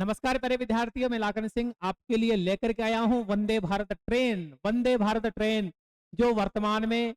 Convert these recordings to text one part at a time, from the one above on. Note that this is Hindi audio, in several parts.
नमस्कार प्यारे विद्यार्थियों, मैं लाखन सिंह आपके लिए लेकर के आया हूं वंदे भारत ट्रेन। वंदे भारत ट्रेन जो वर्तमान में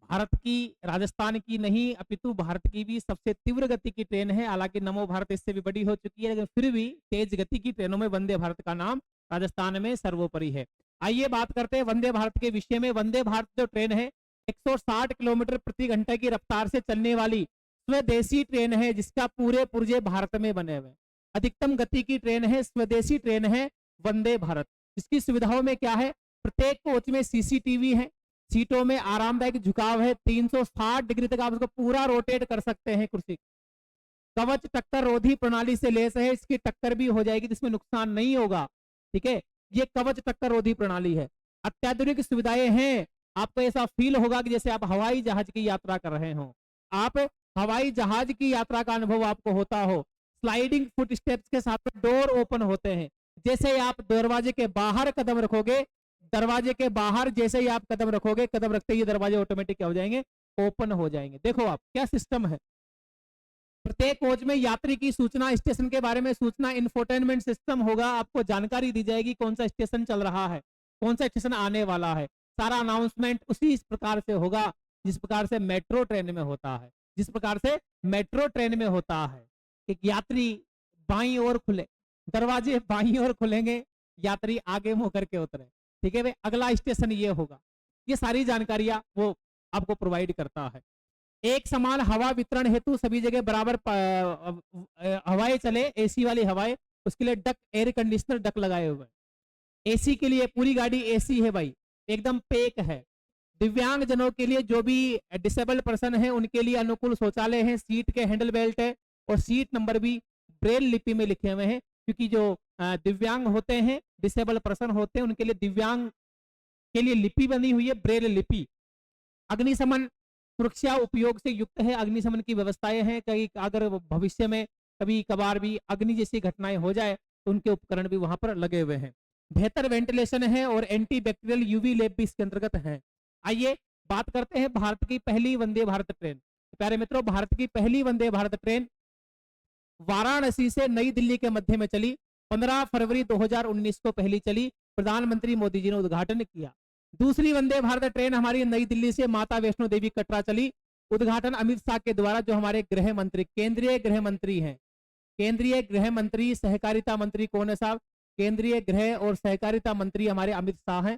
भारत की, राजस्थान की नहीं अपितु भारत की भी सबसे तीव्र गति की ट्रेन है। हालांकि नमो भारत इससे भी बड़ी हो चुकी है, लेकिन फिर भी तेज गति की ट्रेनों में वंदे भारत का नाम राजस्थान में सर्वोपरि है। आइए बात करते हैं वंदे भारत के विषय में। वंदे भारत जो ट्रेन है 160 किलोमीटर प्रति घंटे की रफ्तार से चलने वाली स्वदेशी ट्रेन है, जिसका पूरे पुर्जे भारत में बने हुए। अधिकतम गति की ट्रेन है, स्वदेशी ट्रेन है वंदे भारत। इसकी सुविधाओं में क्या है? प्रत्येक कोच में सीसीटीवी है, सीटों में आरामदायक झुकाव है, 360 डिग्री तक आप उसको पूरा रोटेट कर सकते हैं कुर्सी। कवच टक्कर रोधी प्रणाली से लेस है, इसकी टक्कर भी हो जाएगी जिसमें नुकसान नहीं होगा। ठीक है, ये कवच टक्कर रोधी प्रणाली है। अत्याधुनिक सुविधाएं हैं। आपको ऐसा फील होगा कि जैसे आप हवाई जहाज की यात्रा कर रहे हो, आप हवाई जहाज की यात्रा का अनुभव आपको होता हो। स्लाइडिंग फुट स्टेप्स के साथ डोर ओपन होते हैं। जैसे आप दरवाजे के बाहर कदम रखोगे, दरवाजे के बाहर जैसे ही आप कदम रखोगे, कदम रखते ही दरवाजे ऑटोमेटिक क्या हो जाएंगे? ओपन हो जाएंगे। देखो आप क्या सिस्टम है। प्रत्येक कोच में यात्री की सूचना, स्टेशन के बारे में सूचना, इंफोटेनमेंट सिस्टम होगा। आपको जानकारी दी जाएगी कौन सा स्टेशन चल रहा है, कौन सा स्टेशन आने वाला है। सारा अनाउंसमेंट उसी प्रकार से होगा जिस प्रकार से मेट्रो ट्रेन में होता है, जिस प्रकार से मेट्रो ट्रेन में होता है। एक यात्री बाईं ओर खुले, दरवाजे बाईं ओर खुलेंगे, यात्री आगे मुंह करके उतरे। ठीक है भाई, अगला स्टेशन ये होगा। ये सारी जानकारियां वो आपको प्रोवाइड करता है। एक समान हवा वितरण हेतु सभी जगह बराबर हवाएं चले, एसी वाली हवाएं, उसके लिए डक, एयर कंडीशनर डक लगाए हुए। एसी के लिए पूरी गाड़ी एसी है भाई, एकदम पैक है। दिव्यांग जनों के लिए, जो भी डिसेबल्ड पर्सन है उनके लिए अनुकूल शौचालय है, सीट के हैंडल बेल्ट है और सीट नंबर भी ब्रेल लिपि में लिखे हुए हैं, क्योंकि जो दिव्यांग होते हैं, डिसेबल्ड पर्सन होते हैं, उनके लिए दिव्यांग के लिए लिपि बनी हुई है, ब्रेल लिपि। अग्निशमन सुरक्षा उपयोग से युक्त है। अग्निशमन की व्यवस्थाएं हैं, कहीं अगर भविष्य में कभी कभार भी अग्नि जैसी घटनाएं हो जाए तो उनके उपकरण भी वहां पर लगे हुए हैं। बेहतर वेंटिलेशन है और एंटी बैक्टीरियल यूवी लैब भी इसके अंतर्गत है। आइए बात करते हैं भारत की पहली वंदे भारत ट्रेन। प्यारे मित्रों, भारत की पहली वंदे भारत ट्रेन वाराणसी से नई दिल्ली के मध्य में चली। 15 फरवरी 2019 को पहली चली, प्रधानमंत्री मोदी जी ने उद्घाटन किया। दूसरी वंदे भारत ट्रेन हमारी नई दिल्ली से माता वैष्णो देवी कटरा चली। उद्घाटन अमित शाह के द्वारा, जो हमारे गृह मंत्री, केंद्रीय गृह मंत्री हैं। केंद्रीय गृह मंत्री, सहकारिता मंत्री कौन है साहब? केंद्रीय गृह और सहकारिता मंत्री हमारे अमित शाह हैं।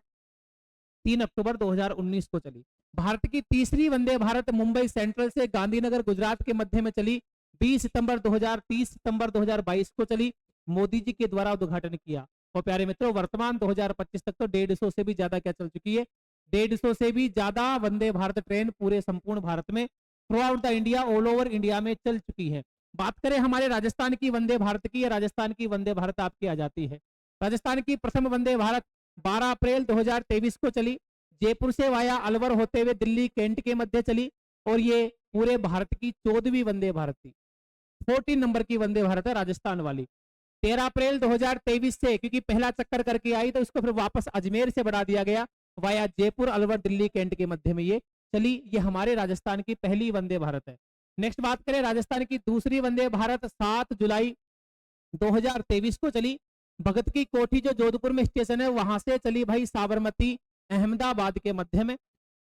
3 अक्टूबर 2019 को चली। भारत की तीसरी वंदे भारत मुंबई सेंट्रल से गांधीनगर गुजरात के मध्य में चली। 20 सितंबर 2030 सितंबर 2022 को चली। मोदी जी के द्वारा उद्घाटन किया। और प्यारे मित्रों, वर्तमान 2025 तक तो 150 से भी ज्यादा क्या चल चुकी है? 150 से भी ज्यादा वंदे भारत ट्रेन पूरे संपूर्ण भारत में, through out the India, all over India में चल चुकी है। बात करें हमारे राजस्थान की वंदे भारत की, राजस्थान की वंदे भारत आपकी आ जाती है। राजस्थान की प्रथम वंदे भारत 12 अप्रैल 2023 को चली। जयपुर से वाया अलवर होते हुए दिल्ली कैंट के मध्य चली और ये पूरे भारत की 14वीं वंदे भारत थी। 14 नंबर की वंदे भारत है राजस्थान वाली। 13 अप्रैल 2023 से, क्योंकि पहला चक्कर करके आई तो इसको फिर वापस अजमेर से बढ़ा दिया गया, वाया जयपुर अलवर दिल्ली कैंट के मध्य में ये चली। ये हमारे राजस्थान की पहली वंदे भारत है। नेक्स्ट बात करें राजस्थान की दूसरी वंदे भारत 7 जुलाई 2023 को चली। भगत की कोठी जो जोधपुर में स्टेशन है वहां से चली भाई साबरमती अहमदाबाद के मध्य में।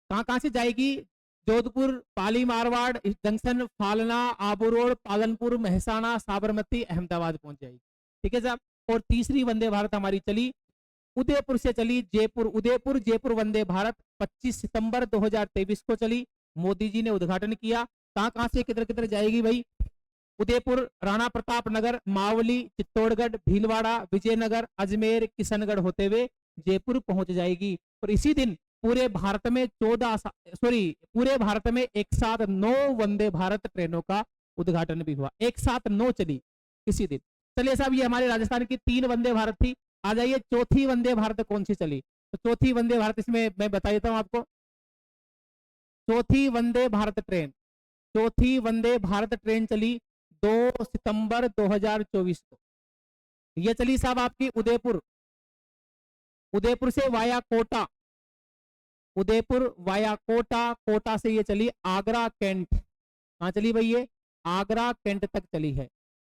कहां कहां से जाएगी? जोधपुर, पाली मारवाड़ जंक्शन, फालना, आबू रोड, पालनपुर, महसाना, साबरमती, अहमदाबाद पहुंच जाएगी। ठीक है साहब। और तीसरी वंदे भारत हमारी चली उदयपुर से चली जयपुर, उदयपुर जयपुर वंदे भारत 25 सितंबर 2023 को चली। मोदी जी ने उद्घाटन किया। कहां कहां से किधर किधर जाएगी भाई? उदयपुर, राणा प्रताप नगर, मावली, चित्तौड़गढ़, भीलवाड़ा, विजयनगर, अजमेर, किशनगढ़ होते हुए जयपुर पहुंच जाएगी। और इसी दिन पूरे भारत में पूरे भारत में एक साथ 9 वंदे भारत ट्रेनों का उद्घाटन भी हुआ। एक साथ 9 चली इसी दिन। चलिए साहब, ये हमारे राजस्थान की 3 वंदे भारत थी। आ जाइए चौथी वंदे भारत कौन सी चली? तो चौथी वंदे भारत, इसमें मैं बता देता हूं आपको। चौथी वंदे भारत ट्रेन, चौथी वंदे भारत ट्रेन चली 2 सितंबर 2024 को। यह चली साहब आपकी उदयपुर, उदयपुर से वाया कोटा, उदयपुर वाया कोटा, कोटा से ये चली आगरा कैंट। कहां चली भाई? ये आगरा कैंट तक चली है।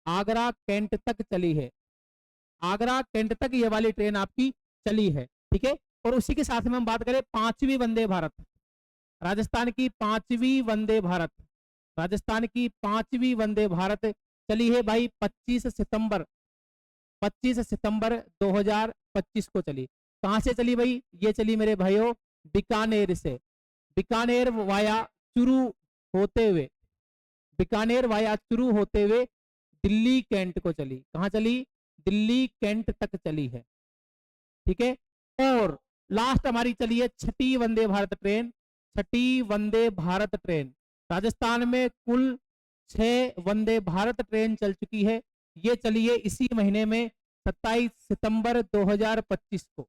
आगरा कैंट तक चली है। आगरा कैंट तक ये वाली ट्रेन आपकी चली है, ठीक है। और उसी के साथ में हम बात करें पांचवी वंदे भारत, राजस्थान की पांचवी वंदे भारत, राजस्थान की पांचवी वंदे भारत चली है भाई 25 सितंबर 2025 को चली। कहां से चली भाई? ये चली मेरे भाइयों बीकानेर से, बीकानेर वाया चुरू होते हुए, बीकानेर वाया चुरू होते हुए दिल्ली कैंट को चली। कहां चली? दिल्ली कैंट तक चली है, ठीक है। और लास्ट हमारी चली है छठी वंदे भारत ट्रेन, छठी वंदे भारत ट्रेन। राजस्थान में कुल 6 वंदे भारत ट्रेन चल चुकी है। ये चली है इसी महीने में 27 सितंबर 2025 को,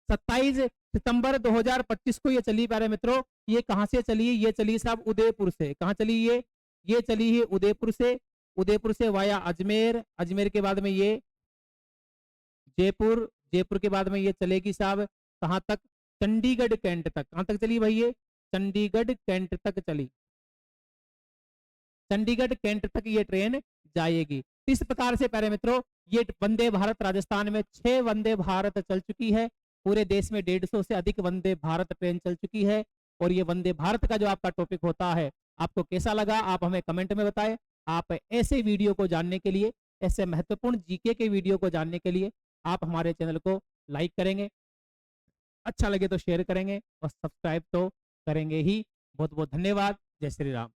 27 सितंबर 2025 को ये चली प्यारे मित्रों। ये कहां से चली है? ये चली साहब उदयपुर से। कहां चली ये चली है उदयपुर से, उदयपुर से वाया अजमेर, अजमेर के बाद में ये जयपुर, जयपुर के बाद में ये चलेगी साहब कहां तक? चंडीगढ़ कैंट तक। कहां तक चली भाई? ये चंडीगढ़ कैंट तक चली, चंडीगढ़ कैंट तक ये ट्रेन जाएगी। इस प्रकार से प्यारे मित्रों ये वंदे भारत राजस्थान में 6 वंदे भारत चल चुकी है। पूरे देश में 150 से अधिक वंदे भारत ट्रेन चल चुकी है। और ये वंदे भारत का जो आपका टॉपिक होता है आपको कैसा लगा आप हमें कमेंट में बताएं। आप ऐसे वीडियो को जानने के लिए, ऐसे महत्वपूर्ण जीके के वीडियो को जानने के लिए आप हमारे चैनल को लाइक करेंगे, अच्छा लगे तो शेयर करेंगे और सब्सक्राइब तो करेंगे ही। बहुत बहुत धन्यवाद। जय श्री राम।